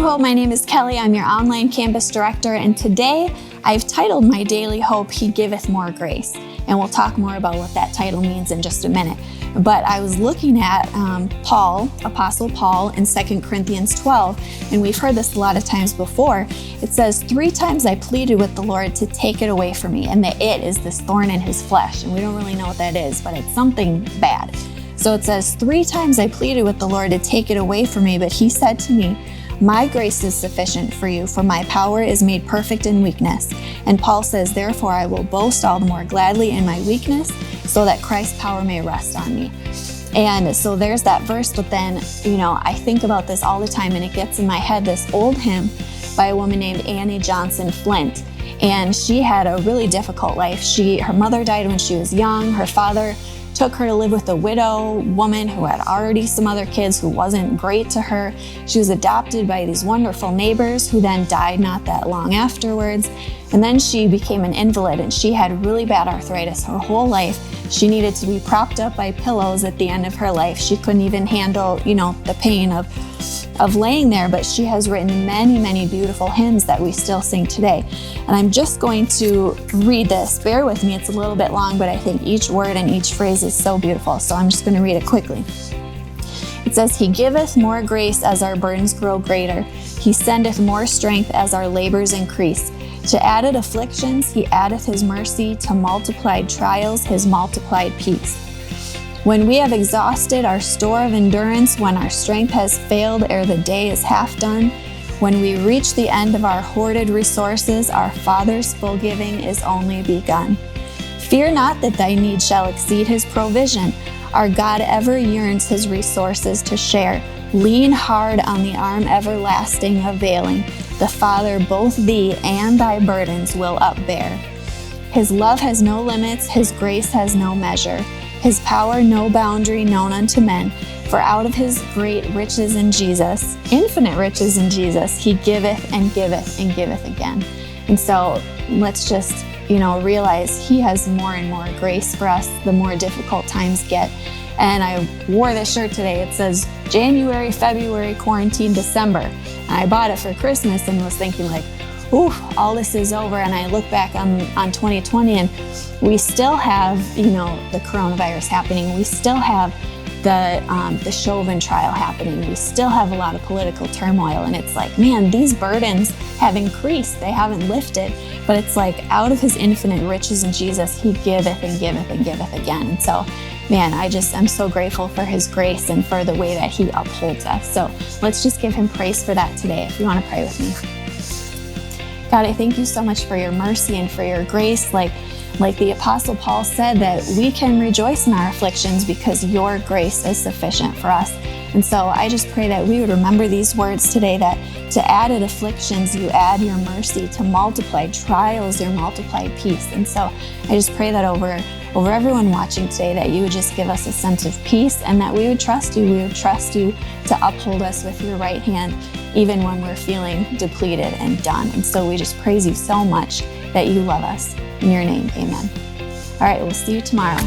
Hope. My name is Kelly. I'm your online campus director, and today I've titled my Daily Hope, He Giveth More Grace. And we'll talk more about what that title means in just a minute. But I was looking at Apostle Paul in 2 Corinthians 12, and we've heard this a lot of times before. It says, 3 times I pleaded with the Lord to take it away from me, and the it is this thorn in his flesh. And we don't really know what that is, but it's something bad. So it says, 3 times I pleaded with the Lord to take it away from me, but he said to me, my grace is sufficient for you, for my power is made perfect in weakness. And Paul says, therefore I will boast all the more gladly in my weakness, so that Christ's power may rest on me. And so there's that verse, but then, I think about this all the time, and it gets in my head, this old hymn by a woman named Annie Johnson Flint. And she had a really difficult life. Her mother died when she was young. Her father took her to live with a widow woman who had already some other kids who wasn't great to her. She was adopted by these wonderful neighbors who then died not that long afterwards. And then she became an invalid, and she had really bad arthritis her whole life. She needed to be propped up by pillows at the end of her life. She couldn't even handle, the pain of laying there, but she has written many, many beautiful hymns that we still sing today. And I'm just going to read this. Bear with me, it's a little bit long, but I think each word and each phrase is so beautiful. So I'm just going to read it quickly. It says, He giveth more grace as our burdens grow greater. He sendeth more strength as our labors increase. To added afflictions, he addeth his mercy. To multiplied trials, his multiplied peace. When we have exhausted our store of endurance, when our strength has failed ere the day is half done, when we reach the end of our hoarded resources, our Father's full giving is only begun. Fear not that thy need shall exceed his provision. Our God ever yearns his resources to share. Lean hard on the arm everlasting availing. The Father both thee and thy burdens will upbear. His love has no limits, his grace has no measure. His power no boundary known unto men, for out of his great riches in Jesus, infinite riches in Jesus, he giveth and giveth and giveth again. And so let's just, realize he has more and more grace for us the more difficult times get. And I wore this shirt today. It says January, February, quarantine, December. And I bought it for Christmas and was thinking ooh, all this is over. And I look back on 2020 and we still have, the coronavirus happening. We still have the Chauvin trial happening. We still have a lot of political turmoil. And it's man, these burdens have increased. They haven't lifted. But it's out of his infinite riches in Jesus, he giveth and giveth and giveth again. And so, man, I'm so grateful for his grace and for the way that he upholds us. So let's just give him praise for that today. If you want to pray with me. God, I thank you so much for your mercy and for your grace. Like the Apostle Paul said, that we can rejoice in our afflictions because your grace is sufficient for us. And so I just pray that we would remember these words today, that to added afflictions, you add your mercy. To multiplied trials, your multiplied peace. And so I just pray that over everyone watching today, that you would just give us a sense of peace, and that we would trust you. We would trust you to uphold us with your right hand, even when we're feeling depleted and done. And so we just praise you so much that you love us. In your name, amen. All right, we'll see you tomorrow.